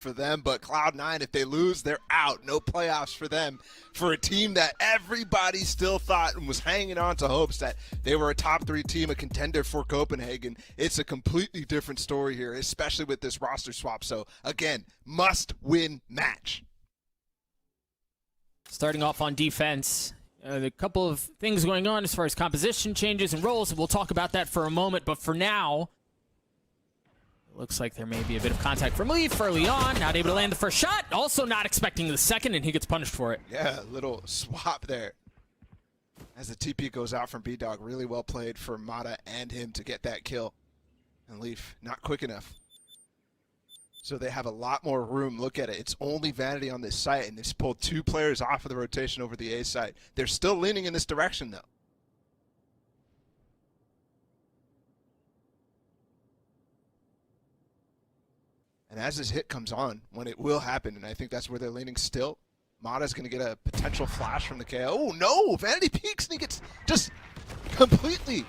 for them, but Cloud9, if they lose, they're out. No playoffs for them. For a team that everybody still thought and was hanging on to hopes that they were a top 3 team, a contender for Copenhagen, it's a completely different story here, especially with this roster swap. So again, must-win match. Starting off on defense, a couple of things going on as far as composition changes and roles. We'll talk about that for a moment, but for now, it looks like there may be a bit of contact from Leaf early on. Not able to land the first shot. Also not expecting the second, and he gets punished for it. Yeah, little swap there. As the TP goes out from B-Dog, really well played for Mata and him to get that kill. And Leaf, not quick enough. So they have a lot more room. Look at it. It's only Vanity on this site, and they've pulled 2 players off of the rotation over the A side. They're still leaning in this direction, though. And as this hit comes on, when it will happen, and I think that's where they're leaning still, Mata's going to get a potential flash from the KO. Oh, no! Vanity peeks, and he gets just completely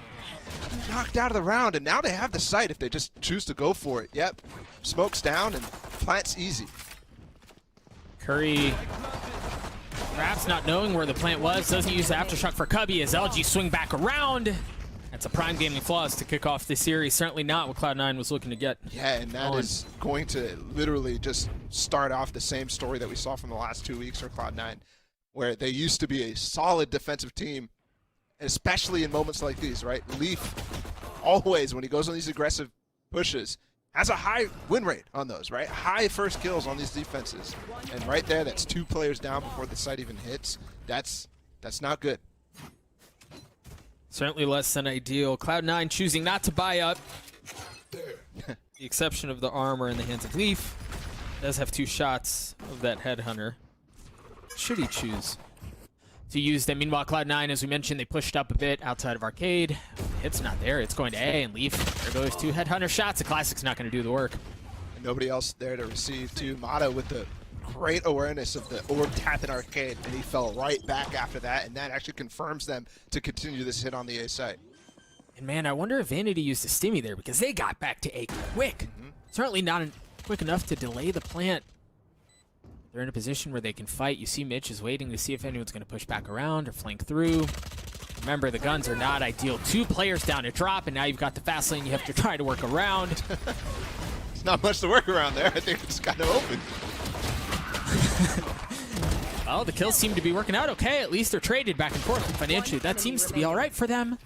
knocked out of the round, and now they have the site if they just choose to go for it. Yep, smoke's down, and plant's easy. Curry, perhaps not knowing where the plant was, doesn't use the aftershock for Cubby as LG swing back around. That's a prime gaming flaws to kick off this series. Certainly not what Cloud9 was looking to get. Yeah, and that is going to literally just start off the same story that we saw from the last 2 weeks for Cloud9, where they used to be a solid defensive team, especially in moments like these, right? Leaf, always, when he goes on these aggressive pushes, has a high win rate on those, right? High first kills on these defenses. And right there, that's 2 players down before the site even hits. That's not good. Certainly less than ideal. Cloud9 choosing not to buy up. The exception of the armor in the hands of Leaf. Does have 2 shots of that headhunter. Should he choose to use them? Meanwhile, Cloud9, as we mentioned, they pushed up a bit outside of Arcade. Hit's not there. It's going to A, and Leaf, there goes 2 headhunter shots. The Classic's not going to do the work. And nobody else there to receive, too. Mata with the great awareness of the orb tap in Arcade, and he fell right back after that, and that actually confirms them to continue this hit on the A site. And man, I wonder if Vanity used a stimmy there, because they got back to A quick. Certainly not quick enough to delay the plant. They're in a position where they can fight. You see Mitch is waiting to see if anyone's going to push back around or flank through. Remember, the guns are not ideal. 2 players down to drop, and now you've got the fast lane you have to try to work around. There's not much to work around there. I think it's kind of open. Well, the kills seem to be working out okay. At least they're traded back and forth, and financially that seems to be all right for them.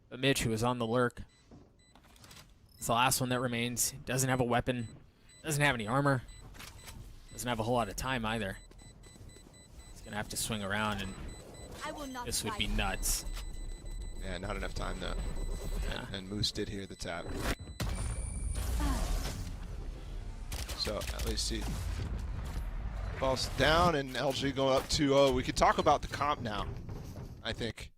But Mitch, who is on the lurk, it's the last one that remains. Doesn't have a weapon, doesn't have any armor, doesn't have a whole lot of time either. He's gonna have to swing around, and this would be nuts. Yeah, not enough time though. Yeah. And Moose did hear the tap. So at least he falls down, and LG going up 2-0. We could talk about the comp now, I think,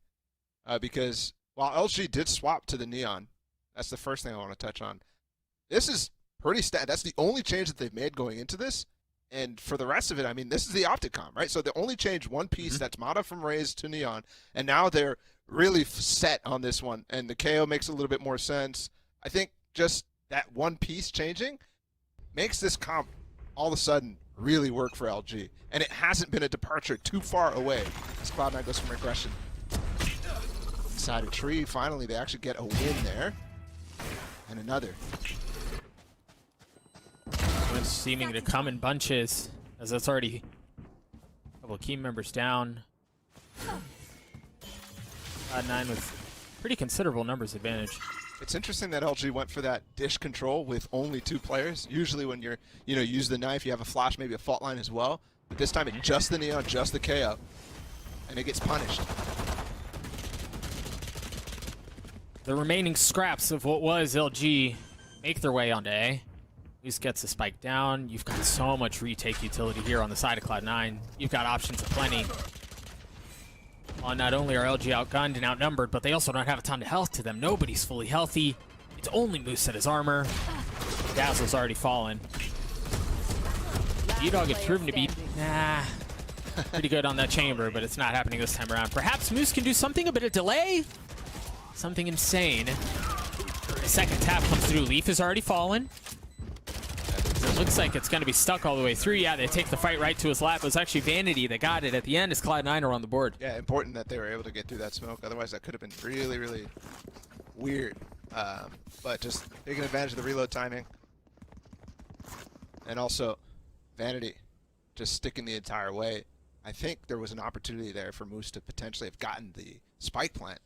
because while LG did swap to the Neon, that's the first thing I want to touch on. This is pretty that's the only change that they've made going into this, and for the rest of it, I mean, this is the optic comp, right? So they only changed one piece, that's Mata from Raze to Neon, and now they're really set on this one, and the KO makes a little bit more sense. I think just that one piece changing makes this comp all of a sudden really work for LG. And it hasn't been a departure too far away as Cloud9 goes from regression. Inside a tree, finally they actually get a win there. And another. It's seeming to come in bunches, as that's already a couple of key members down. Cloud9 with pretty considerable numbers advantage. It's interesting that LG went for that dish control with only 2 players. Usually when you're, use the knife, you have a flash, maybe a fault line as well. But this time it's just the Neon, just the KO. And it gets punished. The remaining scraps of what was LG make their way onto A. Least gets the spike down. You've got so much retake utility here on the side of Cloud9. You've got options aplenty. Not only are LG outgunned and outnumbered, but they also don't have a ton of health to them. Nobody's fully healthy. It's only Moose at his armor. Dazzle's already fallen. B-Dog had proven to be, pretty good on that chamber, but it's not happening this time around. Perhaps Moose can do something, a bit of delay. Something insane. The second tap comes through. Leaf is already fallen. Looks like it's going to be stuck all the way through. Yeah, they take the fight right to his lap. It was actually Vanity that got it at the end as Cloud9 are on the board. Yeah, important that they were able to get through that smoke. Otherwise, that could have been really, really weird. But just taking advantage of the reload timing. And also, Vanity just sticking the entire way. I think there was an opportunity there for Moose to potentially have gotten the spike plant,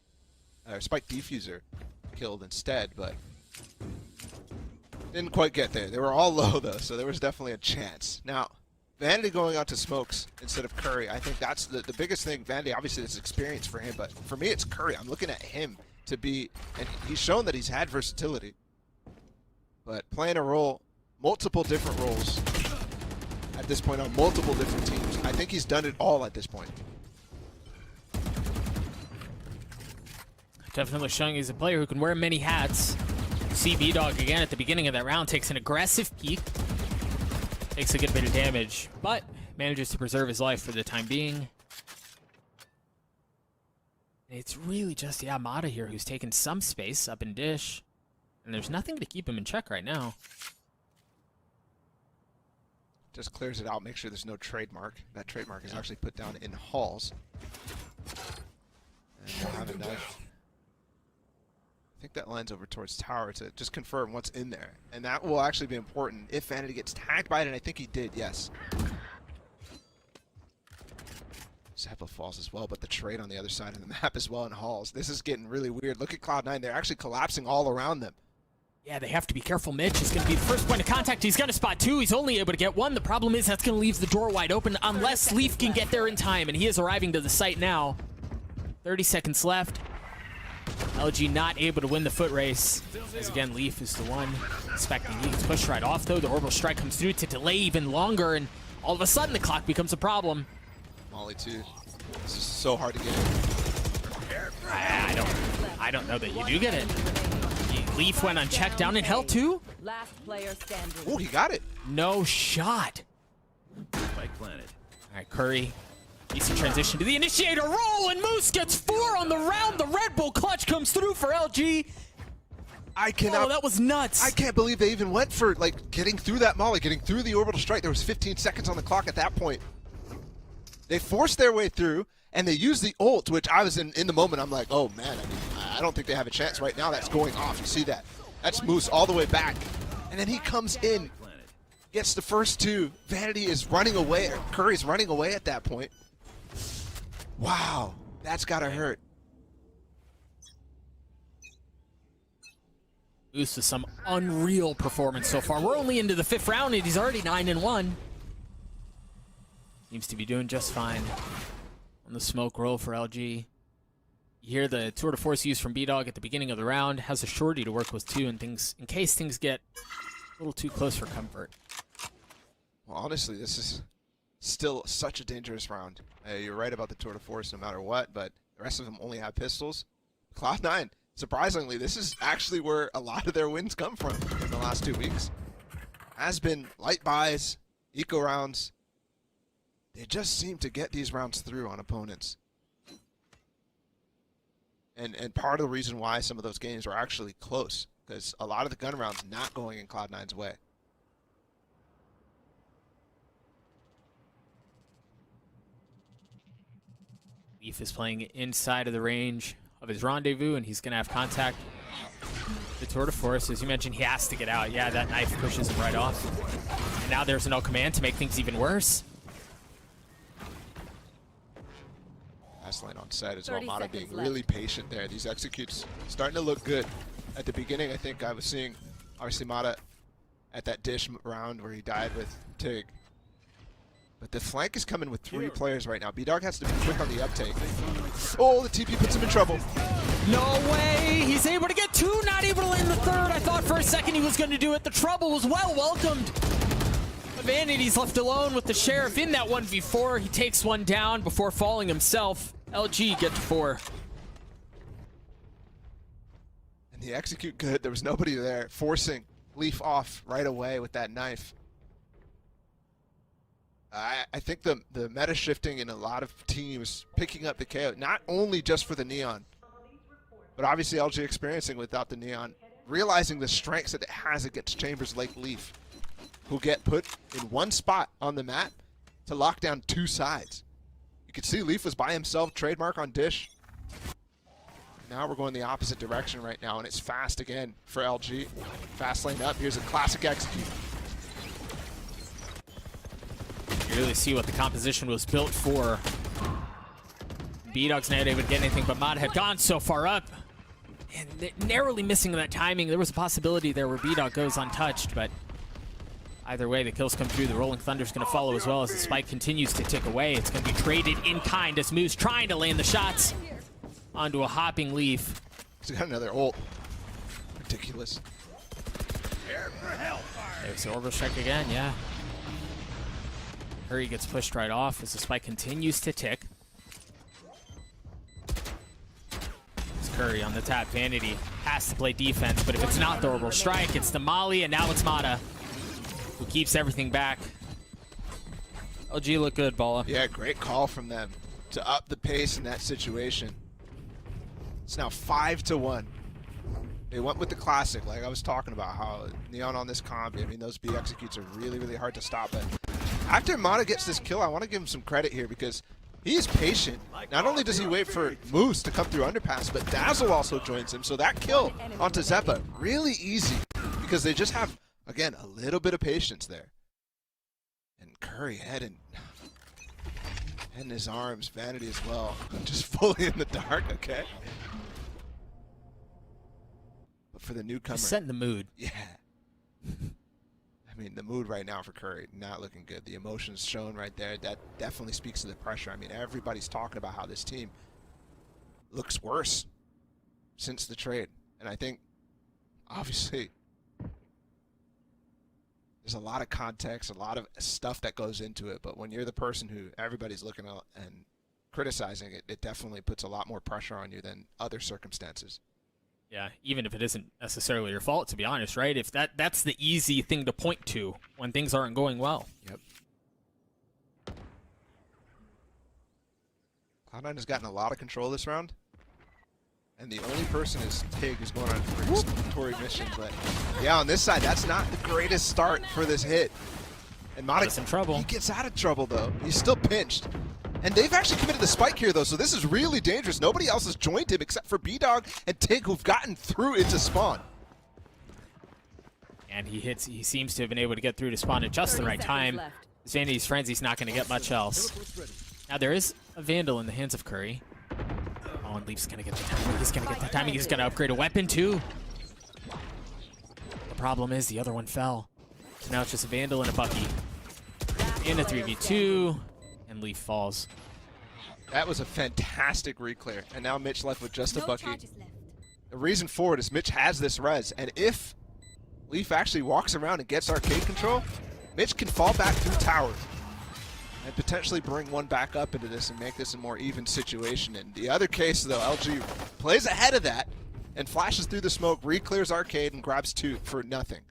or spike diffuser killed instead, but didn't quite get there. They were all low though, so there was definitely a chance. Now, Vanity going out to smokes instead of Curry, I think that's the biggest thing. Vanity, obviously, it's experience for him, but for me, it's Curry. I'm looking at him to be, and he's shown that he's had versatility, but playing a role, multiple different roles at this point on multiple different teams. I think he's done it all at this point. Definitely showing he's a player who can wear many hats. See B-Dog again at the beginning of that round, takes an aggressive peek, takes a good bit of damage, but manages to preserve his life for the time being. It's really just, yeah, Mata here who's taken some space up in Dish, and there's nothing to keep him in check right now. Just clears it out, make sure there's no trademark. That trademark is actually put down in halls. And we'll have a knife. I think that lines over towards tower to just confirm what's in there. And that will actually be important if Vanity gets tagged by it, and I think he did, yes. Zappa falls as well, but the trade on the other side of the map as well in halls. This is getting really weird. Look at Cloud9, they're actually collapsing all around them. Yeah, they have to be careful. Mitch is going to be the first point of contact. He's going to spot two. He's only able to get one. The problem is that's going to leave the door wide open unless Leaf can get there in time, and he is arriving to the site now. 30 seconds left. LG not able to win the foot race. As again, Leaf is the one expecting. He gets pushed right off, though. The orbital strike comes through to delay even longer, and all of a sudden the clock becomes a problem. Molly, too. This is so hard to get in. I don't know that you do get it. Leaf went unchecked down in hell too. Last player standing. Oh, he got it. No shot. Spike planted. All right, Curry. Easy transition to the initiator roll, and Moose gets 4 on the round. The Red Bull clutch comes through for LG. I cannot. Oh, that was nuts. I can't believe they even went for like getting through that molly, getting through the orbital strike. There was 15 seconds on the clock at that point. They forced their way through, and they used the ult, which I was in the moment. I'm like, oh man, I mean, I don't think they have a chance right now. That's going off. You see that? That's Moose all the way back, and then he comes in, gets the first two. Vanity is running away. Curry's running away at that point. Wow, that's gotta hurt. Moose with some unreal performance so far. We're only into the 5th round, and he's already 9-1. Seems to be doing just fine on the smoke roll for LG. You hear the tour de force used from B-Dog at the beginning of the round. Has a shorty to work with too, and things in case things get a little too close for comfort. Well, honestly, this is still such a dangerous round. You're right about the tour de force no matter what, but the rest of them only have pistols. Cloud9, surprisingly, this is actually where a lot of their wins come from in the last 2 weeks. Has been light buys, eco rounds. They just seem to get these rounds through on opponents. And part of the reason why some of those games were actually close, because a lot of the gun rounds not going in Cloud9's way. Leaf is playing inside of the range of his rendezvous, and he's going to have contact. The tour de force, as you mentioned, he has to get out. Yeah, that knife pushes him right off. And now there's no command to make things even worse. Last line on set as well. Mata being really patient there. These executes starting to look good. At the beginning, I think I was seeing, obviously, Mata at that dish round where he died with Tig. But the flank is coming with 3 players right now. B-Dog has to be quick on the uptake. Oh, the TP puts him in trouble. No way! He's able to get 2, not able to land the 3rd. I thought for a second he was going to do it. The trouble was well welcomed. Vanity's left alone with the Sheriff in that 1v4. He takes one down before falling himself. LG get to 4. And the execute good. There was nobody there, forcing Leaf off right away with that knife. I think the meta shifting in a lot of teams picking up the KO, not only just for the Neon, but obviously LG experiencing without the Neon, realizing the strengths that it has against chambers like Leaf. who get put in one spot on the map to lock down two sides. You can see Leaf was by himself, trademark on Dish. Now we're going the opposite direction right now, and it's fast again for LG. Fast lane up, here's a classic execute. You really see what the composition was built for. B-Dog's not able to get anything, but Mod had gone so far up. And narrowly missing that timing. There was a possibility there where B-Dog goes untouched, but either way, the kills come through. The Rolling Thunder's going to follow as well as the spike continues to tick away. It's going to be traded in kind as Moose trying to land the shots onto a hopping Leaf. He's got another ult. Ridiculous. There's the orbital strike again, yeah. Curry gets pushed right off as the spike continues to tick. It's Curry on the tap. Vanity has to play defense, but if it's not the orbital strike, it's the Molly, and now it's Mata who keeps everything back. LG look good, Balla. Yeah, great call from them to up the pace in that situation. It's now 5-1. They went with the classic, like I was talking about, how Neon on this comp, I mean, those B executes are really, really hard to stop. But after Mata gets this kill, I want to give him some credit here because he is patient. Not only does he wait for Moose to come through underpass, but Dazzle also joins him. So that kill onto Zeppa, really easy because they just have, again, a little bit of patience there. And Curry head in his arms, Vanity as well. Just fully in the dark, okay? But for the newcomer. Just setting the mood. Yeah. I mean, the mood right now for Curry, not looking good. The emotions shown right there, that definitely speaks to the pressure. I mean, everybody's talking about how this team looks worse since the trade. And I think, obviously, there's a lot of context, a lot of stuff that goes into it. But when you're the person who everybody's looking at and criticizing it, it definitely puts a lot more pressure on you than other circumstances. Yeah, even if it isn't necessarily your fault, to be honest, right? If that's the easy thing to point to when things aren't going well. Yep. Cloud9 has gotten a lot of control this round. And the only person is Tig, who's going on a exploratory mission. But yeah, on this side, that's not the greatest start for this hit. And Mata, in trouble. He gets out of trouble, though. He's still pinched. And they've actually committed the spike here, though, so this is really dangerous. Nobody else has joined him except for B-Dog and Tig, who've gotten through into spawn. And he seems to have been able to get through to spawn at just the right time. Vanity's Frenzy's not going to get much else. Now, there is a Vandal in the hands of Curry. Oh, and Leaf's going to get the timing. He's going to get the timing. He's going to upgrade a weapon, too. The problem is the other one fell. So now it's just a Vandal and a Bucky. In a 3v2. And Leaf falls. That was a fantastic reclear. And now Mitch left with just a Bucky. The reason for it is Mitch has this res. And if Leaf actually walks around and gets arcade control, Mitch can fall back through tower. And potentially bring one back up into this and make this a more even situation. In the other case, though, LG plays ahead of that and flashes through the smoke, re-clears arcade, and grabs two for nothing.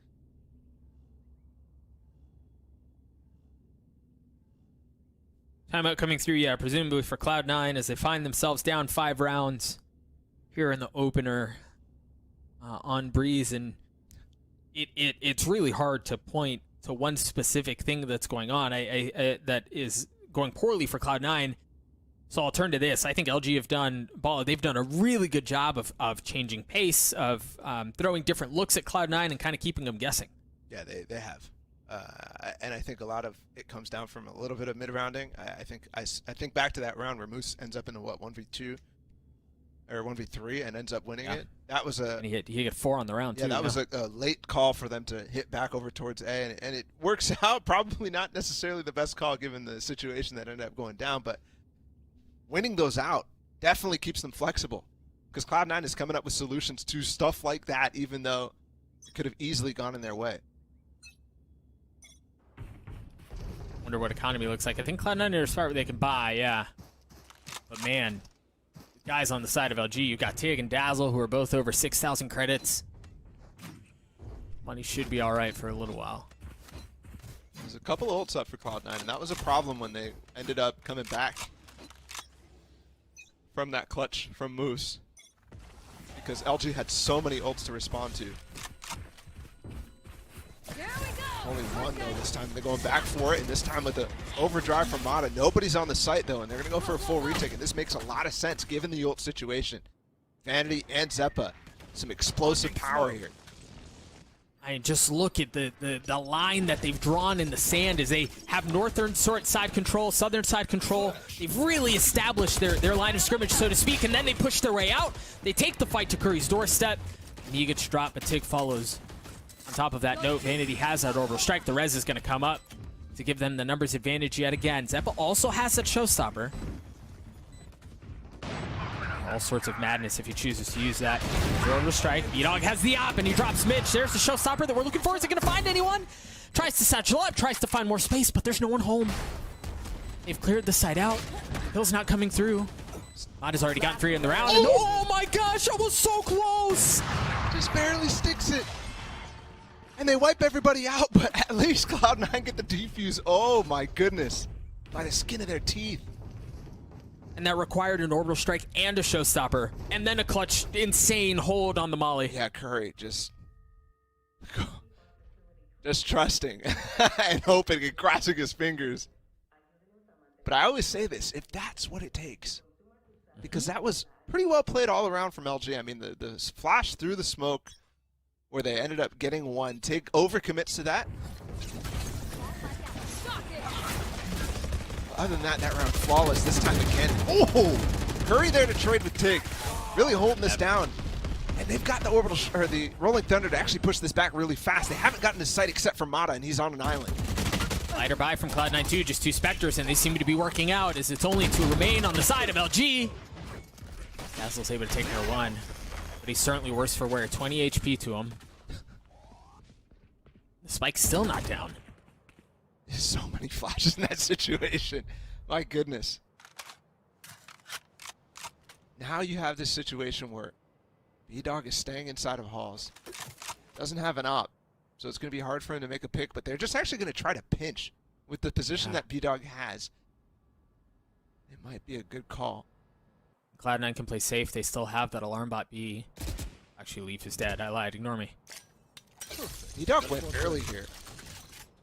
Timeout coming through, yeah, presumably for Cloud9 as they find themselves down 5 rounds here in the opener on Breeze. And it's really hard to point to one specific thing that's going on that is going poorly for Cloud9. So I'll turn to this. I think LG have done, they've done a really good job of changing pace, of throwing different looks at Cloud9 and kind of keeping them guessing. Yeah, they have. And I think a lot of it comes down from a little bit of mid-rounding. I think back to that round where Moose ends up in a, what, 1v2 or 1v3 and ends up winning it. That was a... And he hit 4 on the round, too. Yeah, that was a late call for them to hit back over towards A, and it works out. Probably not necessarily the best call given the situation that ended up going down, but winning those out definitely keeps them flexible because Cloud9 is coming up with solutions to stuff like that, even though it could have easily gone in their way. Wonder what economy looks like. I think Cloud9 are smart where they can buy, yeah. But man, guys on the side of LG, you've got Tig and Dazzle who are both over 6,000 credits. Money should be all right for a little while. There's a couple of ults up for Cloud9, and that was a problem when they ended up coming back from that clutch from Moose because LG had so many ults to respond to. Only one though this time. They're going back for it, and this time with the overdrive from Mata. Nobody's on the site though, and they're gonna go for a full retake, and this makes a lot of sense given the ult situation. Vanity and Zeppa, some explosive power here. I mean, just look at the line that they've drawn in the sand as they have northern side control, southern side control. They've really established their line of scrimmage, so to speak, and then they push their way out. They take the fight to Curry's doorstep, and he gets dropped, but Tig follows. On top of that note, Vanity has that orbital strike. The res is going to come up to give them the numbers advantage yet again. Zeppa also has that showstopper. All sorts of madness if he chooses to use that. Orbital strike. B-Dog has the op, and he drops Mitch. There's the showstopper that we're looking for. Is it going to find anyone? Tries to satchel up, tries to find more space, but there's no one home. They've cleared the site out. Hill's not coming through. Mata's already gotten 3 in the round. And oh my gosh, I was so close! Just barely sticks it. And they wipe everybody out, but at least Cloud9 get the defuse. Oh my goodness. By the skin of their teeth. And that required an orbital strike and a showstopper. And then a clutch, insane hold on the molly. Yeah, Curry just trusting and hoping and crossing his fingers. But I always say this, if that's what it takes, because that was pretty well played all around from LG. I mean, the flash through the smoke, where they ended up getting one. Tig overcommits to that. Other than that round flawless this time again. Oh! Curry there to trade with Tig. Really holding this down. And they've got the orbital, or the Rolling Thunder to actually push this back really fast. They haven't gotten his sight except for Mata, and he's on an island. Lighter buy from Cloud9 too, just 2 Spectres, and they seem to be working out as it's only to remain on the side of LG. Dazzle's able to take her 1, but he's certainly worse for wear. 20 HP to him. The Spike's still not down. There's so many flashes in that situation. My goodness. Now you have this situation where B-Dog is staying inside of halls. Doesn't have an op, so it's going to be hard for him to make a pick, but they're just actually going to try to pinch with the position that B-Dog has. It might be a good call. Cloud9 can play safe. They still have that alarm bot B. Actually, Leaf is dead. I lied. Ignore me. B-Dog went early here.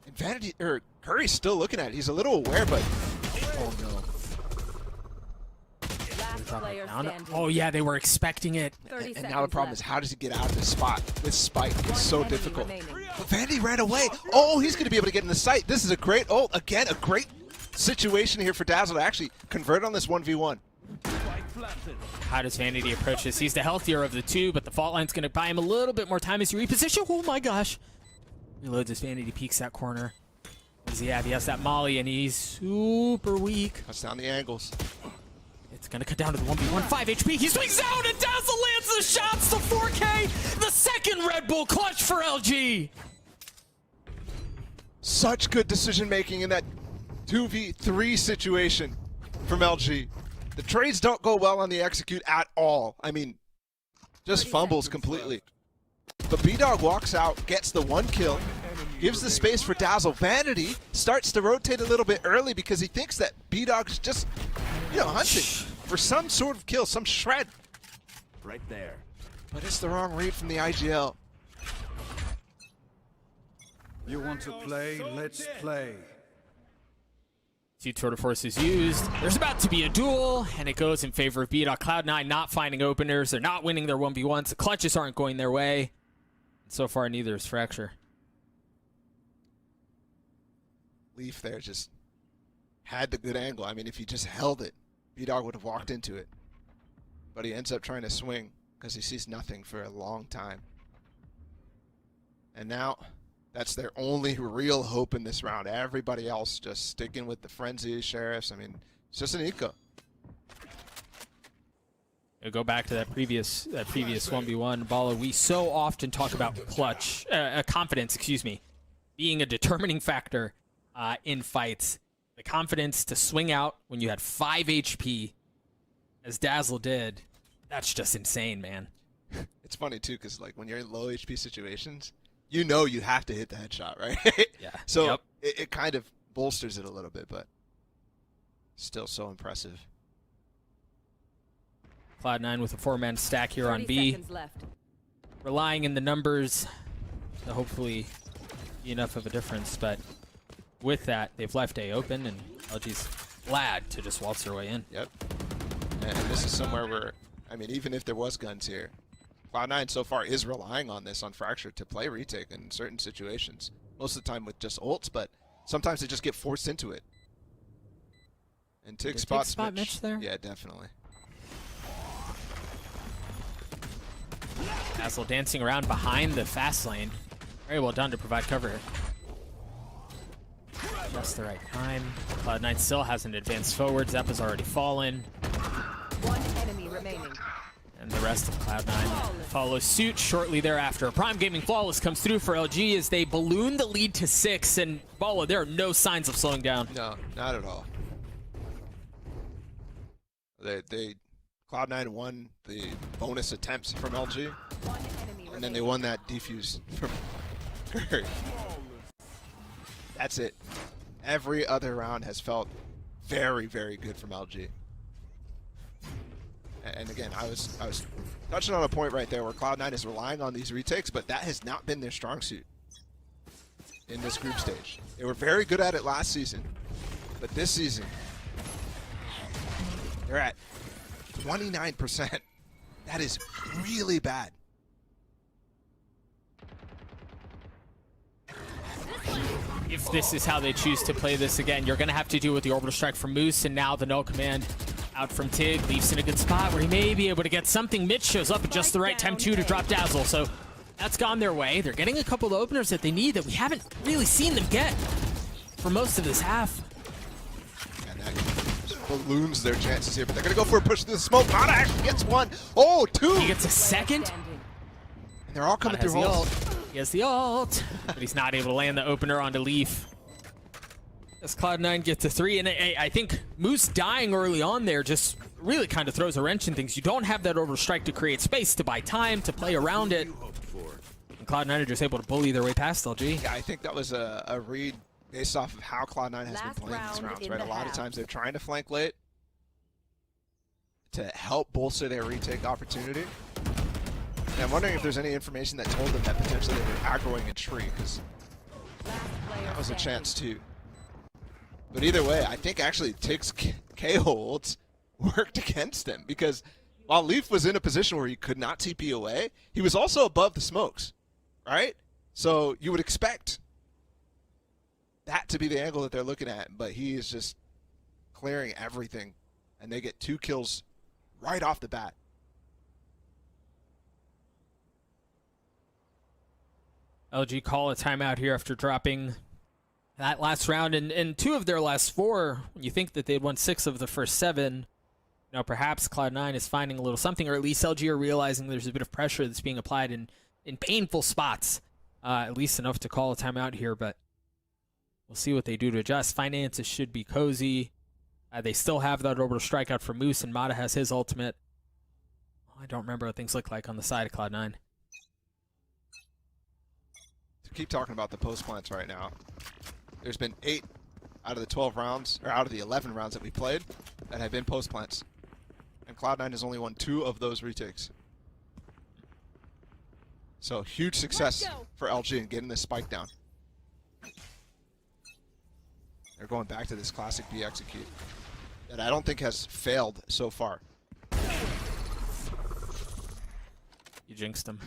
And Vanity, or Curry's still looking at it. He's a little aware, but oh no. Oh yeah, they were expecting it. And now the problem is, how does he get out of this spot with Spike? It's so difficult. But Vanity ran away. Oh, he's going to be able to get in the sight. This is a great ult. Again, a great situation here for Dazzle to actually convert on this 1v1. How does Vanity approach this? He's the healthier of the two, but the fault line's going to buy him a little bit more time as he repositions. Oh my gosh. Reloads as Vanity peeks that corner. What does he have? He has that molly, and he's super weak. Cuts down the angles. It's going to cut down to the 1v1. 5 HP. He swings out, and Dazzle lands the shots to 4K. The second Red Bull clutch for LG. Such good decision making in that 2v3 situation from LG. The trades don't go well on the execute at all. I mean, just fumbles completely. But B-Dog walks out, gets the 1 kill, gives the space for Dazzle. Vanity starts to rotate a little bit early because he thinks that B-Dog's just, you know, hunting for some sort of kill, some shred. Right there. But it's the wrong read from the IGL. You want to play? Let's play. 2 tour de force is used. There's about to be a duel, and it goes in favor of B-Dog. Cloud9 not finding openers. They're not winning their 1v1s. The clutches aren't going their way. So far, neither is Fracture. Leaf there just had the good angle. I mean, if he just held it, B-Dog would have walked into it. But he ends up trying to swing because he sees nothing for a long time. And now, that's their only real hope in this round. Everybody else just sticking with the frenzy sheriffs. I mean, it's just an eco. We'll go back to that previous 1v1. Bala, we so often talk about clutch, confidence, being a determining factor in fights. The confidence to swing out when you had 5 HP, as Dazzle did, that's just insane, man. It's funny, too, because like when you're in low HP situations, you know you have to hit the headshot, right? Yeah. So it kind of bolsters it a little bit, but still so impressive. Cloud9 with a 4-man stack here on B. Relying in the numbers to hopefully be enough of a difference, but with that, they've left A open, and LG's glad to just waltz their way in. Yep. And this is somewhere where, I mean, even if there was guns here, Cloud9 so far is relying on this, on Fracture, to play retake in certain situations. Most of the time with just ults, but sometimes they just get forced into it. And Tig spots Mitch there? Yeah, definitely. Dazzle dancing around behind the fast lane. Very well done to provide cover here. Just the right time. Cloud9 still hasn't advanced forward. Zeppa's already fallen. One enemy remaining. And the rest of Cloud9 follows suit shortly thereafter. Prime Gaming Flawless comes through for LG as they balloon the lead to 6. And Bala, there are no signs of slowing down. No, not at all. Cloud9 won the bonus attempts from LG, and then they won that defuse from Curry. That's it. Every other round has felt very, very good from LG. And again, I was touching on a point right there where Cloud9 is relying on these retakes, but that has not been their strong suit in this group stage. They were very good at it last season, but this season, they're at 29%. That is really bad. If this is how they choose to play this again, you're going to have to deal with the orbital strike from Moose, and now the null command out from Tig. Leafs in a good spot where he may be able to get something. Mitch shows up at just the right time, too, to drop Dazzle. So that's gone their way. They're getting a couple of openers that they need that we haven't really seen them get for most of this half. And that just balloons their chances here, but they're going to go for a push to the smoke. Mata actually gets one. Oh, two. He gets a second. And they're all coming through holes. He has the ult, but he's not able to land the opener onto Leaf. As Cloud9 gets to 3, and I think Moose dying early on there just really kind of throws a wrench in things. You don't have that orbital strike to create space, to buy time, to play around it. And Cloud9 are just able to bully their way past LG. Yeah, I think that was a read based off of how Cloud9 has been playing these rounds, right? A lot of times they're trying to flank late to help bolster their retake opportunity. And I'm wondering if there's any information that told them that potentially they were aggroing a tree, because that was a chance too. But either way, I think actually Tig's KO ults worked against them, because while Leaf was in a position where he could not TP away, he was also above the smokes, right? So you would expect that to be the angle that they're looking at, but he is just clearing everything, and they get 2 kills right off the bat. LG call a timeout here after dropping that last round, and 2 of their last 4. You think that they'd won 6 of the first 7. You know, perhaps Cloud9 is finding a little something, or at least LG are realizing there's a bit of pressure that's being applied in painful spots. At least enough to call a timeout here, but we'll see what they do to adjust. Finances should be cozy. They still have that orbital strikeout for Moose, and Mata has his ultimate. I don't remember what things look like on the side of Cloud9. Keep talking about the post plants right now. There's been 8 out of the 12 rounds, or out of the 11 rounds that we played, that have been post plants. And Cloud9 has only won 2 of those retakes. So huge success for LG in getting this spike down. They're going back to this classic B execute that I don't think has failed so far. You jinxed him.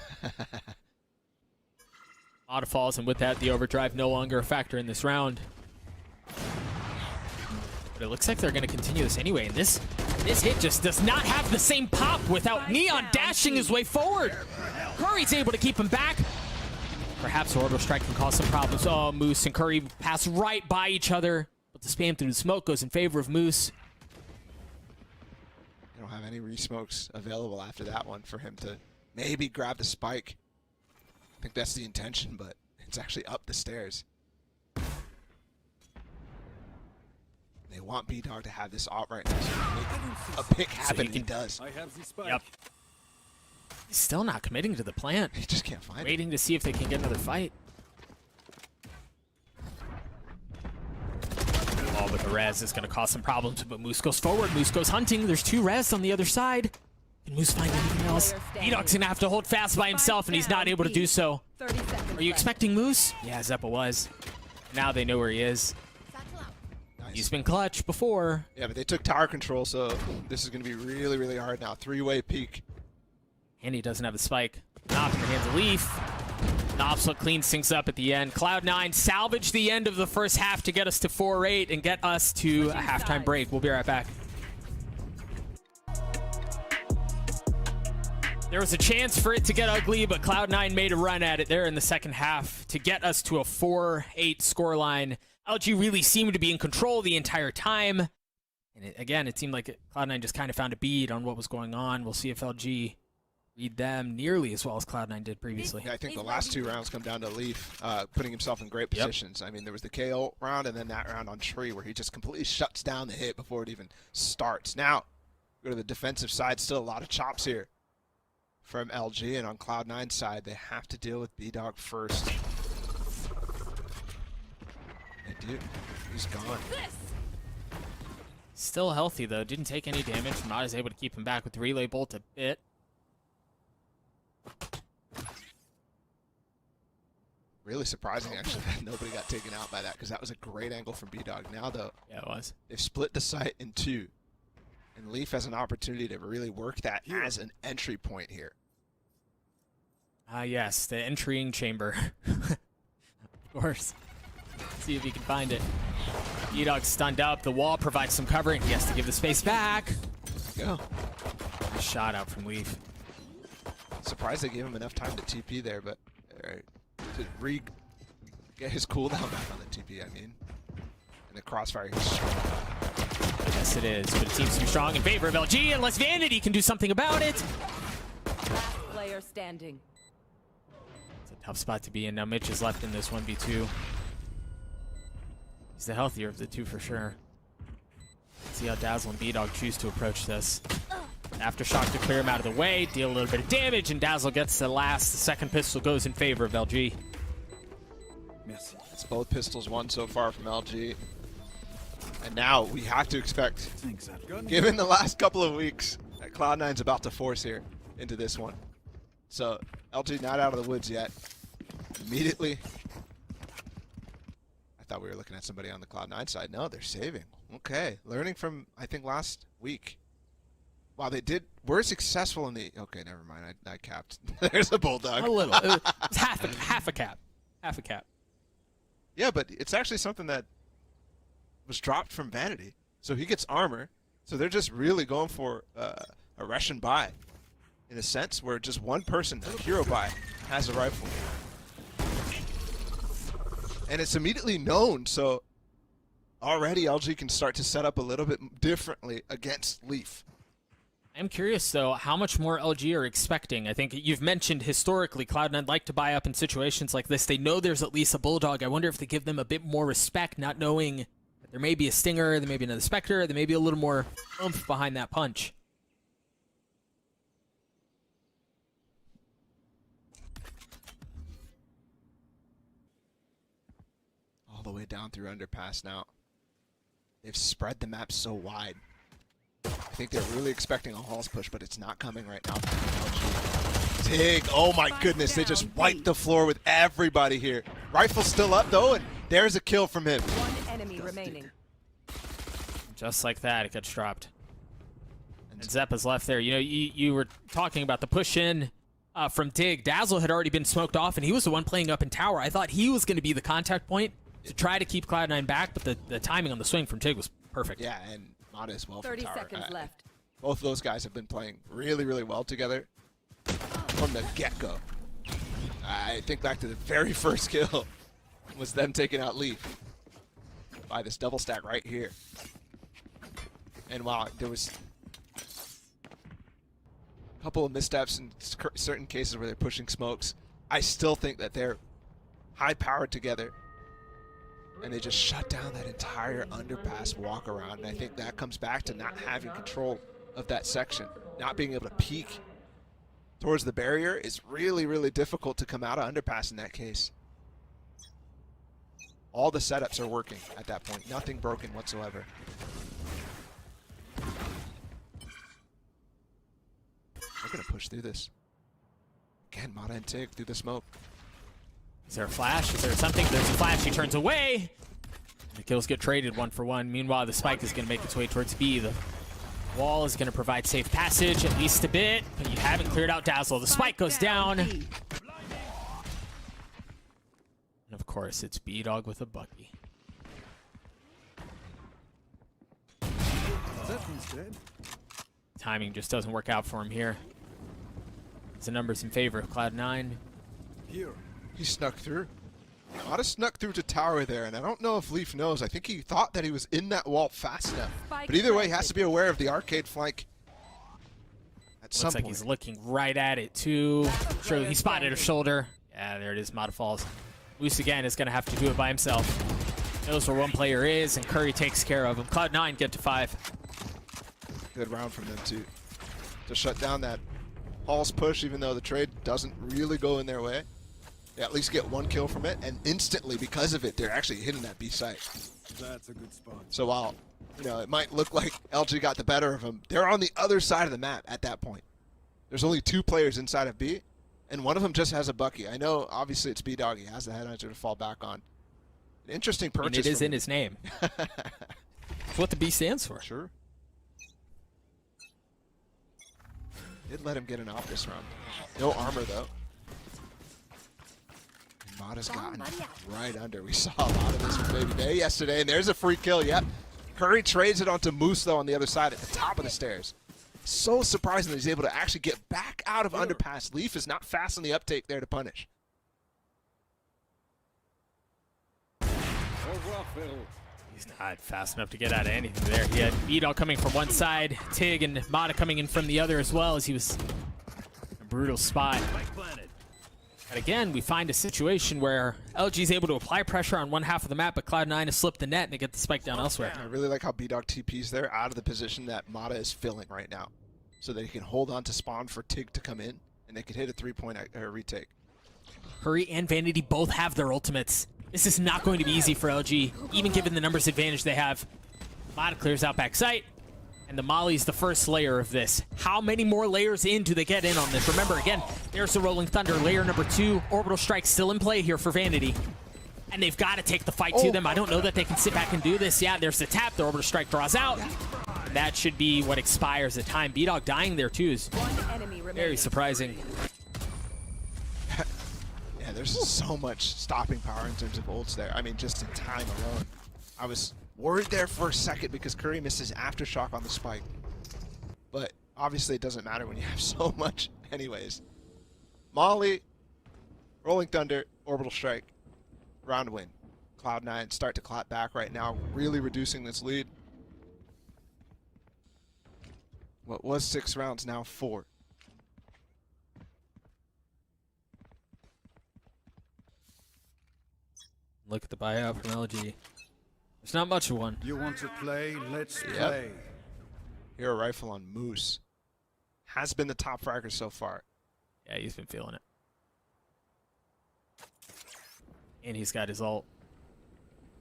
Mata falls, and with that, the overdrive no longer a factor in this round. But it looks like they're going to continue this anyway, and this hit just does not have the same pop without Neon dashing his way forward. Curry's able to keep him back. Perhaps orbital strike can cause some problems. Oh, Moose and Curry pass right by each other, but the spam through the smoke goes in favor of Moose. They don't have any re-smokes available after that one for him to maybe grab the spike. I think that's the intention, but it's actually up the stairs. They want B-Dog to have this op right now, so make a pick happen, and he does. I have the spike. Yep. He's still not committing to the plant. He just can't find it. Waiting to see if they can get another fight. Oh, but the res is going to cause some problems, but Moose goes forward. Moose goes hunting. There's 2 res on the other side. Can Moose find anything else? B-Dog's going to have to hold fast by himself, and he's not able to do so. 30 seconds Are you expecting Moose? Yeah, Zeppa was. Now they know where he is. Nice. He's been clutch before. Yeah, but they took tower control, so this is going to be really, really hard now. Three-way peak. And he doesn't have the spike. Nop in the hands of Leaf. Nop's what cleans things up at the end. Cloud9 salvage the end of the first half to get us to 4-8 and get us to a halftime break. We'll be right back. There was a chance for it to get ugly, but Cloud9 made a run at it there in the second half to get us to a 4-8 scoreline. LG really seemed to be in control the entire time. And again, it seemed like Cloud9 just kind of found a bead on what was going on. We'll see if LG read them nearly as well as Cloud9 did previously. Yeah, I think the last two rounds come down to Leaf putting himself in great positions. I mean, there was the KO round and then that round on Tree where he just completely shuts down the hit before it even starts. Now, go to the defensive side, still a lot of chops here from LG, and on Cloud9's side, they have to deal with B-Dog first. And dude, he's gone. Still healthy, though. Didn't take any damage. Not is able to keep him back with the relay bolt a bit. Really surprising, actually, that nobody got taken out by that, because that was a great angle from B-Dog. Now, though, Yeah, it was. they've split the site in two, and Leaf has an opportunity to really work that as an entry point here. Yes, the entering chamber. Of course. Let's see if he can find it. B-Dog's stunned up. The wall provides some covering. He has to give the space back. Go. Nice shot out from Leaf. Surprised they gave him enough time to TP there, but to get his cooldown back on the TP, I mean. And the crossfire, he's strong. Yes, it is, but it seems to be strong in favor of LG, unless Vanity can do something about it. Last player standing. It's a tough spot to be in. Now Mitch is left in this 1v2. He's the healthier of the two for sure. Let's see how Dazzle and B-Dog choose to approach this. Aftershock to clear him out of the way, deal a little bit of damage, and Dazzle gets the last. The second pistol goes in favor of LG. Merci. It's both pistols won so far from LG. And now we have to expect, Thanks, Adgun. given the last couple of weeks, that Cloud9's about to force here into this one. So LG not out of the woods yet. Immediately. I thought we were looking at somebody on the Cloud9 side. No, they're saving. Okay. Learning from, I think, last week. Wow, we're successful in the, okay, never mind. I capped. There's a Bulldog. A little. It's half a cap. Half a cap. Yeah, but it's actually something that was dropped from Vanity. So he gets armor. So they're just really going for a Russian buy. In a sense, where just one person, a hero buy, has a rifle. And it's immediately known, so already LG can start to set up a little bit differently against Leaf. I'm curious, though, how much more LG are expecting. I think you've mentioned historically Cloud9 like to buy up in situations like this. They know there's at least a Bulldog. I wonder if they give them a bit more respect, not knowing that there may be a Stinger, there may be another Spectre, there may be a little more oomph behind that punch. All the way down through Underpass now. They've spread the map so wide. I think they're really expecting a Halls push, but it's not coming right now. Tig, oh my goodness, they just wiped the floor with everybody here. Rifle's still up though, and there's a kill from him. One enemy remaining. Just like that, it gets dropped. And Zeppa's left there. You know, you were talking about the push in from Tig. Dazzle had already been smoked off, and he was the one playing up in tower. I thought he was going to be the contact point to try to keep Cloud9 back, but the timing on the swing from Tig was perfect. Yeah, and Mata as well. 30 from tower. seconds left. Both of those guys have been playing really, really well together from the get-go. I think back to the very first kill was them taking out Leaf by this double stack right here. And while there was a couple of missteps in certain cases where they're pushing smokes, I still think that they're high-powered together. And they just shut down that entire underpass walk around. And I think that comes back to not having control of that section. Not being able to peek towards the barrier is really, really difficult to come out of underpass in that case. All the setups are working at that point. Nothing broken whatsoever. We're going to push through this. Again, Mata and Tig through the smoke. Is there a flash? Is there something? There's a flash. He turns away. The kills get traded 1-for-1. Meanwhile, the spike is going to make its way towards B. The wall is going to provide safe passage, at least a bit, but you haven't cleared out Dazzle. The spike goes down. And of course, it's B-Dog with a Bucky. That one's dead. Timing just doesn't work out for him here. The numbers in favor of Cloud9. Here. He snuck through. Mata snuck through to tower there, and I don't know if Leaf knows. I think he thought that he was in that wall fast enough. But either way, he has to be aware of the arcade flank at some Looks like point. he's looking right at it, too. Sure, he spotted a shoulder. Yeah, there it is. Mata falls. Moose, again, is going to have to do it by himself. Knows where one player is, and Curry takes care of him. Cloud9 get to 5. Good round from them, too, to shut down that Hall's push, even though the trade doesn't really go in their way. They at least get one kill from it, and instantly, because of it, they're actually hitting that B site. That's a good spot. So while, you know, it might look like LG got the better of them, they're on the other side of the map at that point. There's only 2 players inside of B, and one of them just has a Bucky. I know, obviously, it's B-Dog. He has the headhunter to fall back on. An interesting purchase. And it is in his name. It's what the B stands for. Sure. Did let him get an off this round. No armor, though. Mata's gotten right under. We saw a lot of this from Baby Bay yesterday, and there's a free kill. Yep. Curry trades it onto Moose, though, on the other side at the top of the stairs. So surprising that he's able to actually get back out of underpass. Leaf is not fast on the uptake there to punish. He's not fast enough to get out of anything there. He had B-Dog coming from one side, Tig and Mata coming in from the other as well, as he was in a brutal spot. Spike planted. And again, we find a situation where LG is able to apply pressure on one half of the map, but Cloud9 has slipped the net and they get the spike down elsewhere. I really like how B-Dog TP's there out of the position that Mata is filling right now, so that he can hold on to spawn for Tig to come in, and they can hit a 3-point retake. Hurry and Vanity both have their ultimates. This is not going to be easy for LG, even given the numbers advantage they have. Mata clears out back sight, and the Molly's the first layer of this. How many more layers in do they get in on this? Remember, again, there's the Rolling Thunder, layer number 2. Orbital Strike still in play here for Vanity. And they've got to take the fight to them. I don't know that they can sit back and do this. Yeah, there's the tap. The Orbital Strike draws out. And that should be what expires at time. B-Dog dying there, too, is very surprising. Yeah, there's so much stopping power in terms of ults there. I mean, just in time alone. I was worried there for a second because Curry misses Aftershock on the spike. But obviously it doesn't matter when you have so much anyways. Molly, Rolling Thunder, Orbital Strike, round win. Cloud9 start to clap back right now, really reducing this lead. What was 6 rounds, now 4. Look at the buyout from LG. There's not much of one. You want to play? Let's play. Hero Rifle on Moose. Has been the top fragger so far. Yeah, he's been feeling it. And he's got his ult.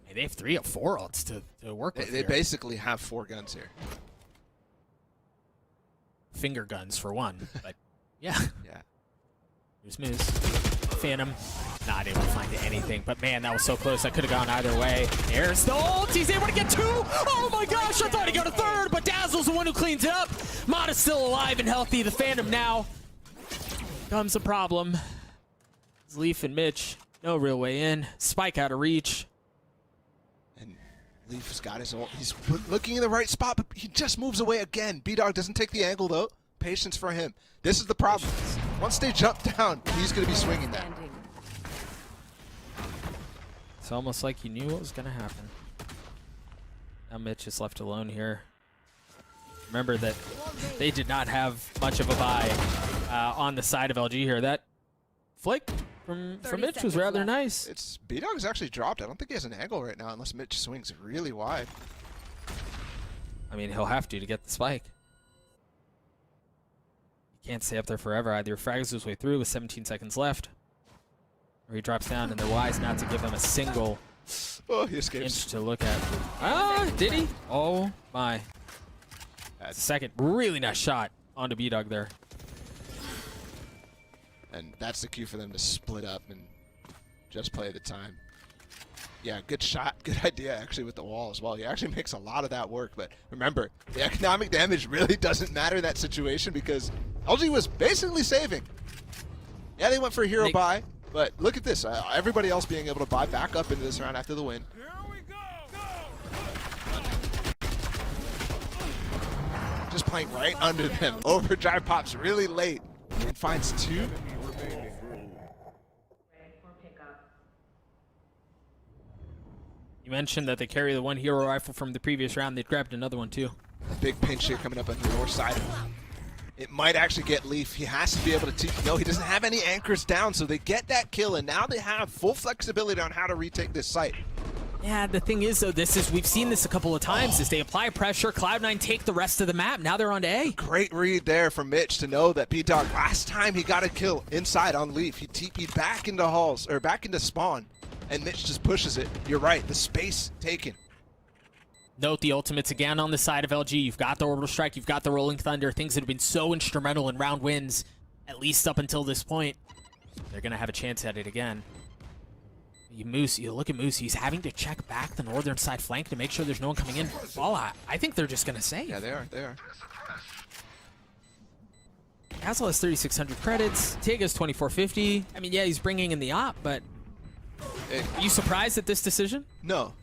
Hey, they have 3 of 4 ults to work with. They basically have 4 guns here. Finger guns for one, but yeah. Yeah. Here's Moose. Phantom. Not able to find anything, but man, that was so close. That could have gone either way. There's the ult. He's able to get 2. Oh my gosh, I thought he got a 3rd, but Dazzle's the one who cleans it up. Mata's still alive and healthy. The Phantom now becomes a problem. It's Leaf and Mitch. No real way in. Spike out of reach. And Leaf has got his ult. He's looking in the right spot, but he just moves away again. B-Dog doesn't take the angle, though. Patience for him. This is the problem. Once they jump down, he's going to be swinging that. It's almost like he knew what was going to happen. Now Mitch is left alone here. Remember that they did not have much of a buy on the side of LG here. That flick from Mitch was rather nice. It's B-Dog's actually dropped. I don't think he has an angle right now unless Mitch swings really wide. I mean, he'll have to get the spike. He can't stay up there forever. Either frags his way through with 17 seconds left, or he drops down, and they're wise not to give him a single he escapes. inch to look at. Ah, did he? Oh, my. That's a second really nice shot onto B-Dog there. And that's the cue for them to split up and Just play the time. Yeah, good shot. Good idea, actually, with the wall as well. He actually makes a lot of that work. But remember, the economic damage really doesn't matter in that situation because LG was basically saving. Yeah, they went for a hero buy, but look at this. Everybody else being able to buy back up into this round after the win. Just playing right under them. Overdrive pops really late and finds 2. You mentioned that they carry the 1 hero rifle from the previous round. They grabbed another one too. Big pinch here coming up on the north side. It might actually get Leaf. He has to be able to no, he doesn't have any anchors down, so they get that kill, and now they have full flexibility on how to retake this site. Yeah, the thing is, though, we've seen this a couple of times. Is they apply pressure, Cloud9 take the rest of the map. Now they're on to A. Great read there from Mitch to know that B-Dog, last time he got a kill inside on Leaf, he TP'd back into halls, or back into spawn, and Mitch just pushes it. You're right, the space taken. Note the ultimates again on the side of LG. You've got the Orbital Strike, you've got the Rolling Thunder, things that have been so instrumental in round wins, at least up until this point. They're going to have a chance at it again. You look at Moose, he's having to check back the northern side flank to make sure there's no one coming in. Well, I think they're just going to save. Yeah, they are. Hazel has 3,600 credits. Tiga's 2,450. I mean, yeah, he's bringing in the op, but are you surprised at this decision? No.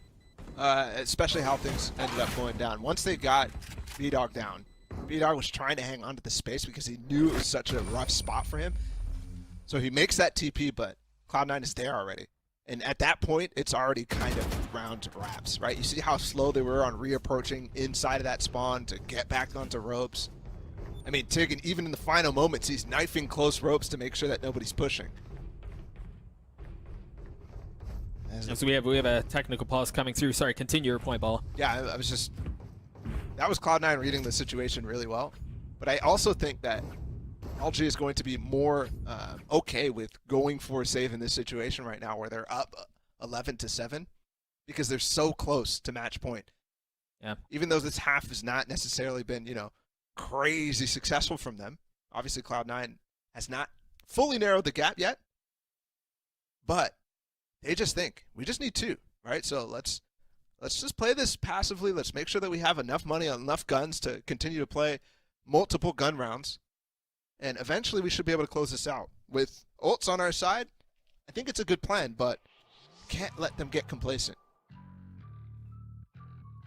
Especially how things ended up going down. Once they got B-Dog down, B-Dog was trying to hang on to the space because he knew it was such a rough spot for him. So he makes that TP, but Cloud9 is there already. And at that point, it's already kind of round wraps, right? You see how slow they were on reapproaching inside of that spawn to get back onto ropes. I mean, Tig, even in the final moments, he's knifing close ropes to make sure that nobody's pushing. So we have a technical pause coming through. Sorry, continue your point, Ball. Yeah, that was Cloud9 reading the situation really well. But I also think that LG is going to be more okay with going for a save in this situation right now where they're up 11-7 because they're so close to match point. Yeah. Even though this half has not necessarily been, crazy successful from them. Obviously, Cloud9 has not fully narrowed the gap yet. But they just think, we just need 2, right? So let's just play this passively. Let's make sure that we have enough money on enough guns to continue to play multiple gun rounds. And eventually we should be able to close this out. With ults on our side, I think it's a good plan, but can't let them get complacent.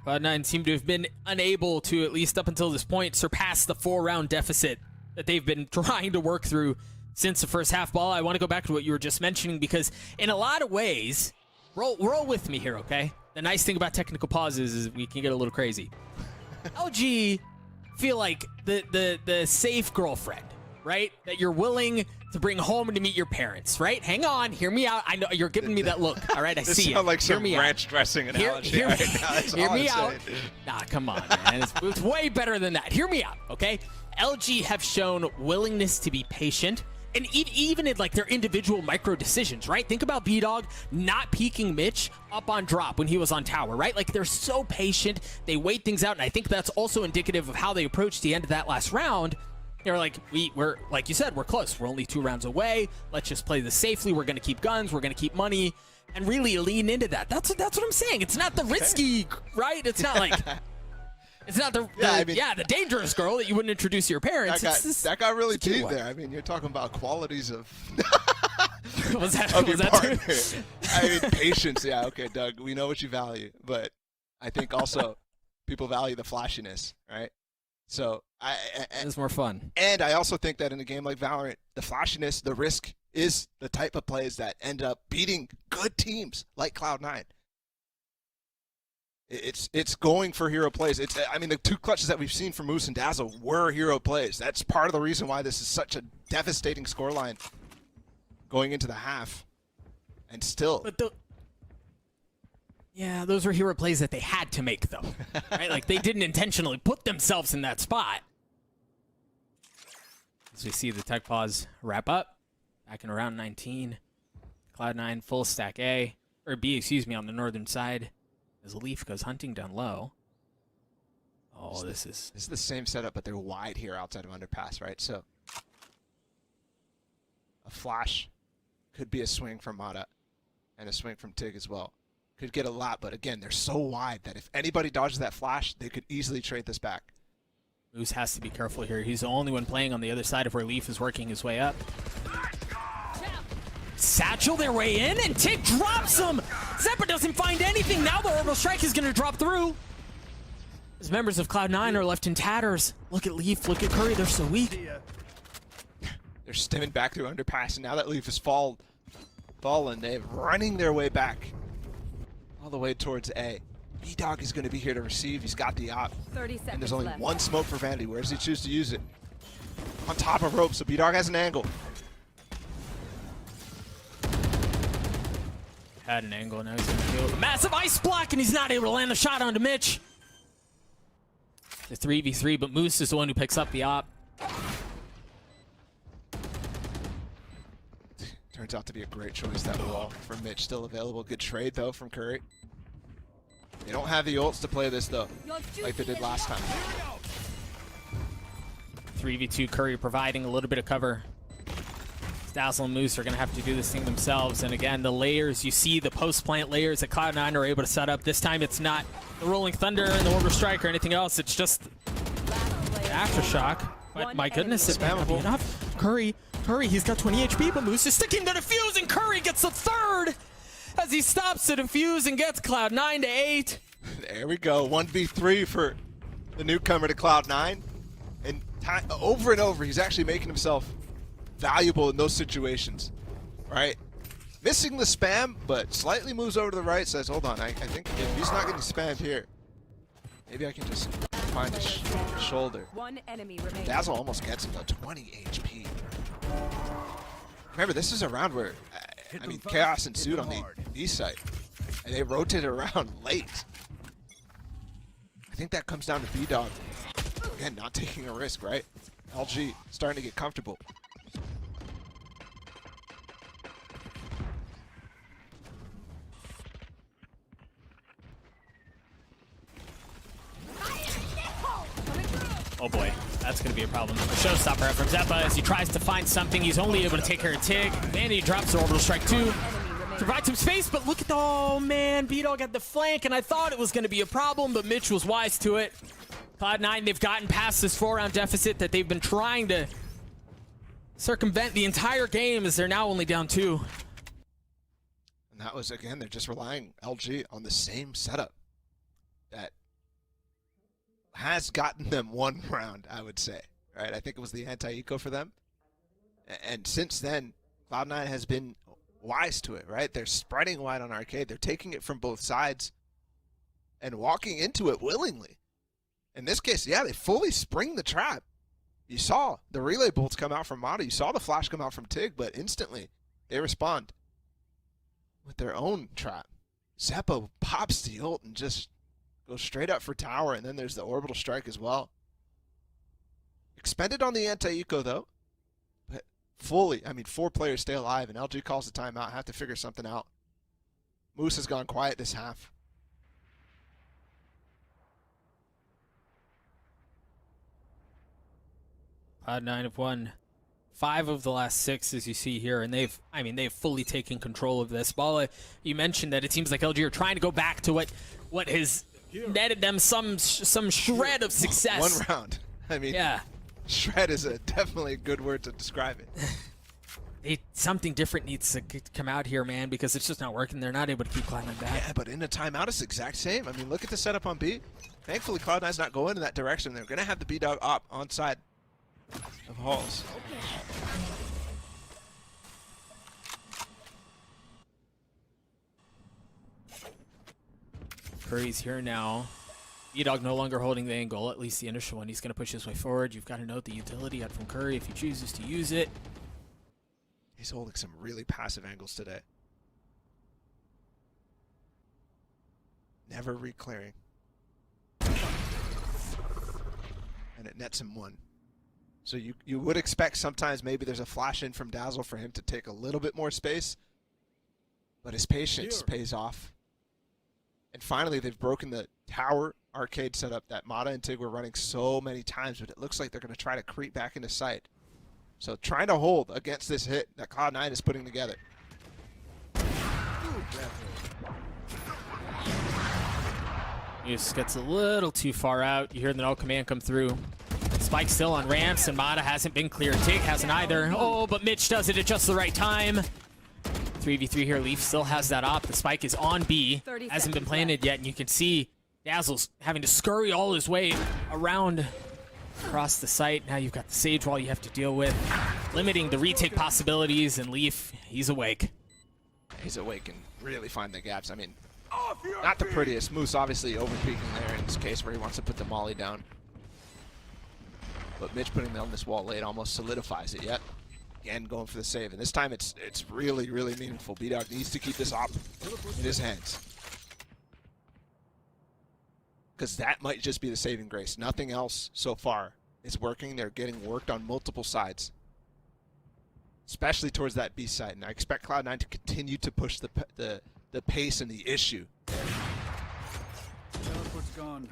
Cloud9 seem to have been unable to, at least up until this point, surpass the 4-round deficit that they've been trying to work through since the first half. Ball, I want to go back to what you were just mentioning because in a lot of ways, roll with me here, okay? The nice thing about technical pauses is we can get a little crazy. LG feel like the safe girlfriend, right? That you're willing to bring home to meet your parents, right? Hang on, hear me out. I know you're giving me that look. All right, I see it. Like some ranch dressing analogy right now. That's hear all me I'm out. saying. Nah, come on, man. It's way better than that. Hear me out, okay? LG have shown willingness to be patient, and even in like their individual micro decisions, right? Think about B-Dog not peeking Mitch up on drop when he was on tower, right? Like they're so patient, they wait things out, and I think that's also indicative of how they approached the end of that last round. They're like, we're like you said, we're close. We're only 2 rounds away. Let's just play this safely. We're gonna keep guns. We're gonna keep money, and really lean into that. That's what I'm saying. It's not the risky, right? It's not like. It's not the dangerous girl that you wouldn't introduce to your parents. That got really deep there. I mean, you're talking about qualities of was that partner. too? I mean, patience. Yeah, okay, Doug. We know what you value, but I think also people value the flashiness, right? So it's more fun. And I also think that in a game like Valorant, the flashiness, the risk is the type of plays that end up beating good teams like Cloud9. It's going for hero plays. I mean, the 2 clutches that we've seen from Moose and Dazzle were hero plays. That's part of the reason why this is such a devastating scoreline going into the half. And still. But yeah, those were hero plays that they had to make, though. Right? Like, they didn't intentionally put themselves in that spot. As we see the tech pause wrap up. Back in around 19. Cloud9 full stack A. Or B, excuse me, on the northern side. As Leaf goes hunting down low. Oh, this is the same setup, but they're wide here outside of underpass, right? So a flash could be a swing from Mata. And a swing from Tig as well. Could get a lot, but again, they're so wide that if anybody dodges that flash, they could easily trade this back. Moose has to be careful here. He's the only one playing on the other side of where Leaf is working his way up. Satchel their way in, and Tig drops him! Zephyr doesn't find anything. Now the orbital strike is going to drop through. As members of Cloud9 are left in tatters. Look at Leaf, look at Curry, they're so weak. They're stemming back through underpass, and now that Leaf has fallen, they're running their way back. All the way towards A. B-Dog is going to be here to receive. He's got the op. 30 seconds And there's only left. one smoke for Vanity. Where does he choose to use it? On top of rope, so B-Dog has an angle. Had an angle, now he's going to deal with a massive ice block, and he's not able to land the shot onto Mitch. The 3v3, but Moose is the one who picks up the op. Turns out to be a great choice, that wall from Mitch. Still available. Good trade, though, from Curry. They don't have the ults to play this, though, like they did last time. 3v2, Curry providing a little bit of cover. Dazzle and Moose are going to have to do this thing themselves. And again, the layers, you see the post-plant layers that Cloud9 are able to set up. This time it's not the Rolling Thunder and the Orbital Strike or anything else. It's just Aftershock. But my goodness, it may not be enough. Curry, he's got 20 HP, but Moose is sticking the defuse, and Curry gets the third as he stops the defuse and gets Cloud9 to 8. There we go. 1v3 for the newcomer to Cloud9. And over and over, he's actually making himself valuable in those situations, right? Missing the spam, but slightly moves over to the right, says, hold on, I think if he's not getting spammed here, maybe I can just find his shoulder. One enemy remaining. Dazzle almost gets him, though. 20 HP. Remember, this is a round where, I mean, chaos ensued on the B side, and they rotated around late. I think that comes down to B-Dog. Again, not taking a risk, right? LG starting to get comfortable. Oh boy, that's going to be a problem. A showstopper from Zeppa as he tries to find something. He's only able to take care of Tig. Vanity drops the Orbital Strike 2. Provide some space, but look at the, oh man, B-Dog at the flank, and I thought it was going to be a problem, but Mitch was wise to it. Cloud9, they've gotten past this 4-round deficit that they've been trying to circumvent the entire game, as they're now only down 2. And that was, again, they're just relying LG on the same setup that has gotten them one round, I would say. Right? I think it was the anti-eco for them. And since then, Cloud9 has been wise to it, right? They're spreading wide on Arcade. They're taking it from both sides and walking into it willingly. In this case, yeah, they fully spring the trap. You saw the relay bolts come out from Mata. You saw the flash come out from Tig, but instantly they respond with their own trap. Zeppa pops the ult and just goes straight up for tower, and then there's the orbital strike as well. Expended on the anti-eco, though. But fully, I mean, 4 players stay alive, and LG calls the timeout. Have to figure something out. Moose has gone quiet this half. Cloud9 have won 5 of the last 6, as you see here, and they've fully taken control of this. Bala, you mentioned that it seems like LG are trying to go back to what has netted them some shred of success. One round. I mean, yeah. Shred is definitely a good word to describe it. Something different needs to come out here, man, because it's just not working. They're not able to keep Cloud9 back. Yeah, but in a timeout, it's the exact same. I mean, look at the setup on B. Thankfully, Cloud9's not going in that direction. They're going to have the B-Dog op on side of Halls. Curry's here now. B-Dog no longer holding the angle, at least the initial one. He's going to push his way forward. You've got to note the utility out from Curry if he chooses to use it. He's holding some really passive angles today. Never re-clearing. And it nets him 1. So you would expect sometimes maybe there's a flash in from Dazzle for him to take a little bit more space. But his patience pays off. And finally, they've broken the tower arcade setup that Mata and Tig were running so many times, but it looks like they're going to try to creep back into sight. So trying to hold against this hit that Cloud9 is putting together. Muse gets a little too far out. You hear the no command come through. Spike still on ramps, and Mata hasn't been clear. Tig hasn't either. Oh, but Mitch does it at just the right time. 3v3 here. Leaf still has that op. The spike is on B. Hasn't been planted yet, and you can see Dazzle's having to scurry all his way around across the site. Now you've got the Sage Wall you have to deal with, limiting the retake possibilities, and Leaf, he's awake. He's awake and really find the gaps. I mean, not the prettiest. Moose obviously overpeaking there in this case where he wants to put the molly down. But Mitch putting on this wall late almost solidifies it yet. Again, going for the save. And this time it's really, really meaningful. B-Dog needs to keep this op in his hands. Because that might just be the saving grace. Nothing else so far is working. They're getting worked on multiple sides. Especially towards that B side. And I expect Cloud9 to continue to push the pace and the issue. Teleport's gone.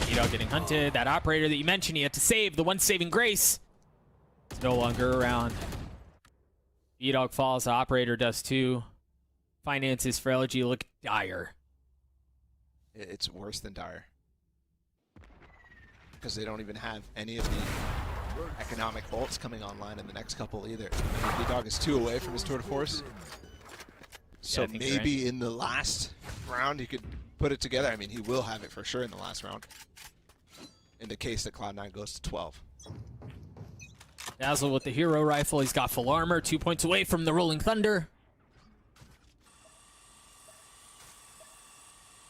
B-Dog getting hunted. That operator that you mentioned he had to save, the one saving grace, is no longer around. B-Dog falls, the operator does too. Finances for LG look dire. It's worse than dire. Because they don't even have any of the economic bolts coming online in the next couple either. I mean, B-Dog is 2 away from his tour de force. So Yeah, I think you're maybe in the last round he could put it together. I mean, he will have it for sure in the last round. In the case that Cloud9 goes to 12. Dazzle with the hero rifle. He's got full armor, 2 points away from the Rolling Thunder.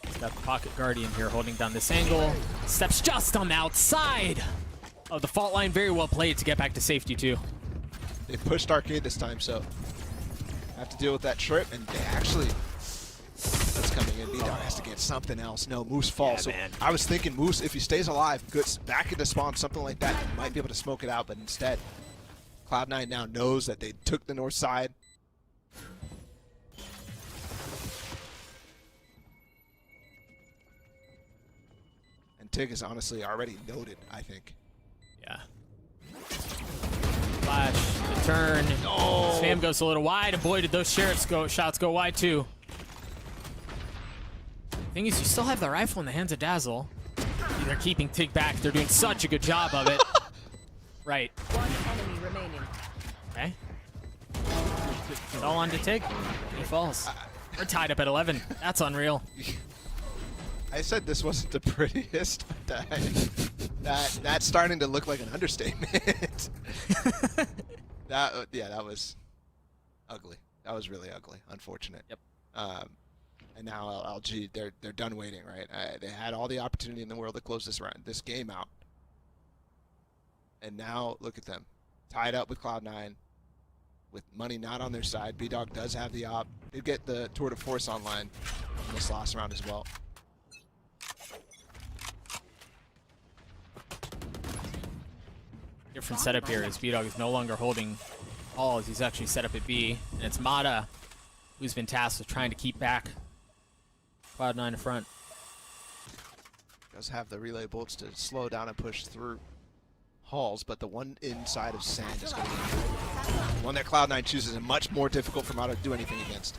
He's got the Pocket Guardian here holding down this angle. Steps just on the outside of the fault line. Very well played to get back to safety too. They pushed Arcade this time, so have to deal with that trip, and they actually... That's coming in. B-Dog has to get something else. No, Moose falls. Yeah, so I was thinking Moose, if he stays alive, gets back into spawn, something like that, he might be able to smoke it out, but instead, Cloud9 now knows that they took the north side. And Tig is honestly already noted, I think. Yeah. Flash, the turn. Oh. Spam goes a little wide, and boy, did those sheriffs shots go wide too. Thing is, you still have the rifle in the hands of Dazzle. They're keeping Tig back. They're doing such a good job of it. Right. One enemy remaining. Okay. It's all on to Tig. He falls. We're tied up at 11. That's unreal. I said this wasn't the prettiest. That's starting to look like an understatement. That was ugly. That was really ugly. Unfortunate. Yep. And now LG, they're done waiting, right? They had all the opportunity in the world to close this game out, and now look at them, tied up with Cloud9, with money not on their side. B-Dog does have the op. Did get the tour de force online in this last round as well. Different setup here as B-Dog is no longer holding all as he's actually set up at B, and it's Mata who's been tasked with trying to keep back Cloud9 in front. Does have the relay bolts to slow down and push through halls, but the one inside of sand is going to be the one that Cloud9 chooses and much more difficult for Mata to do anything against.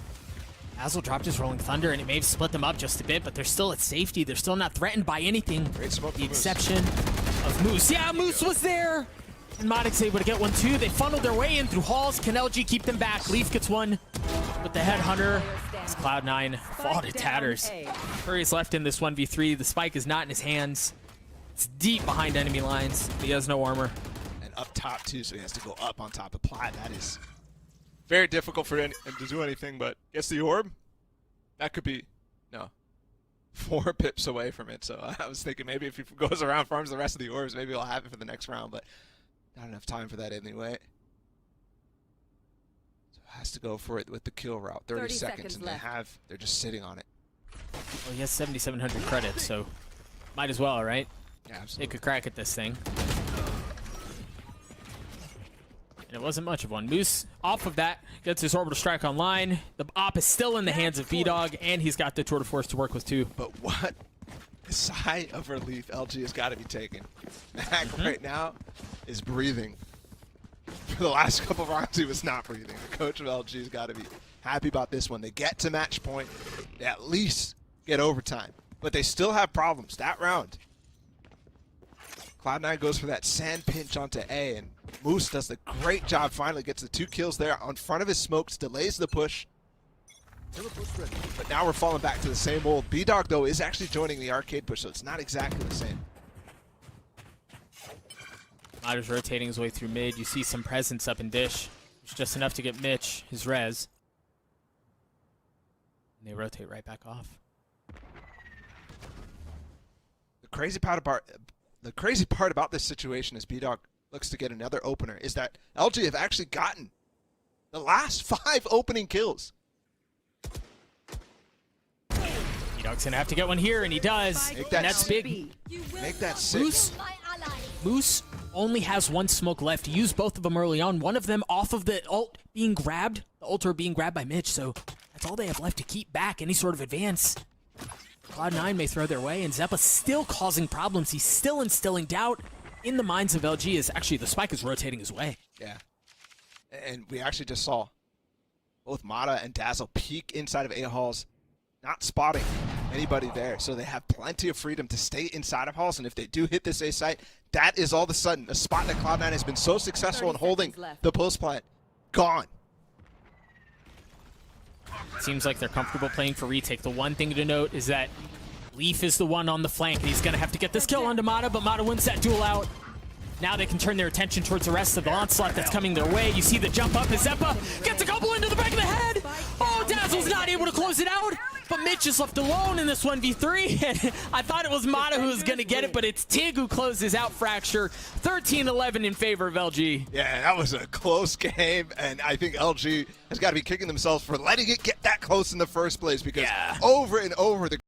Dazzle dropped his Rolling Thunder, and it may have split them up just a bit, but they're still at safety. They're still not threatened by anything. Great smoke. The exception of Moose. Yeah, Moose was there! And Modic's able to get one too. They funneled their way in through halls. Can LG keep them back? Leaf gets one with the headhunter. It's Cloud9 fall to tatters. Furry's left in this 1v3. The spike is not in his hands. It's deep behind enemy lines. He has no armor. And up top too, so he has to go up on top of Plat. That is very difficult for him to do anything, but gets the orb. That could be, no, 4 pips away from it. So I was thinking maybe if he goes around, farms the rest of the orbs, maybe he'll have it for the next round, but not enough time for that anyway. So has to go for it with the kill route. 30 seconds and left. they're just sitting on it. Well, he has 7,700 credits, so might as well, right? Yeah, absolutely. Take a crack at this thing. And it wasn't much of one. Moose, off of that, gets his orbital strike online. The op is still in the hands of B-Dog, and he's got the tour de force to work with too. But what sigh of relief LG has got to be taken. Mac right now is breathing. For the last couple of rounds, he was not breathing. The coach of LG has got to be happy about this one. They get to match point. They at least get overtime. But they still have problems that round. Cloud9 goes for that sand pinch onto A, and Moose does the great job, finally gets the 2 kills there on front of his smokes, delays the push. But now we're falling back to the same old. B-Dog, though, is actually joining the arcade push, so it's not exactly the same. Mata's rotating his way through mid. You see some presence up in Dish. It's just enough to get Mitch his res. And they rotate right back off. The crazy part about this situation is B-Dog looks to get another opener, is that LG have actually gotten the last 5 opening kills. B-Dog's gonna have to get one here, and he does. Make that And that's big. Make that 6. Moose only has 1 smoke left. He used both of them early on. One of them off of the ult being grabbed. The ultra being grabbed by Mitch, so that's all they have left to keep back any sort of advance. Cloud9 may throw their way, and Zeppa still causing problems. He's still instilling doubt in the minds of LG as actually the spike is rotating his way. Yeah. And we actually just saw both Mata and Dazzle peek inside of A-Halls, not spotting anybody there. So they have plenty of freedom to stay inside of Halls, and if they do hit this A site, that is all of a sudden a spot that Cloud9 has been so successful in holding the post plant. Gone. Seems like they're comfortable playing for retake. The one thing to note is that Leaf is the one on the flank, and he's going to have to get this kill onto Mata, but Mata wins that duel out. Now they can turn their attention towards the rest of the onslaught that's coming their way. You see the jump up as Zeppa gets a couple into the back of the head. Oh, Dazzle's not able to close it out, but Mitch is left alone in this 1v3. And I thought it was Mata who was going to get it, but it's Tig who closes out Fracture. 13-11 in favor of LG. Yeah, that was a close game, and I think LG has got to be kicking themselves for letting it get that close in the first place, because over and over the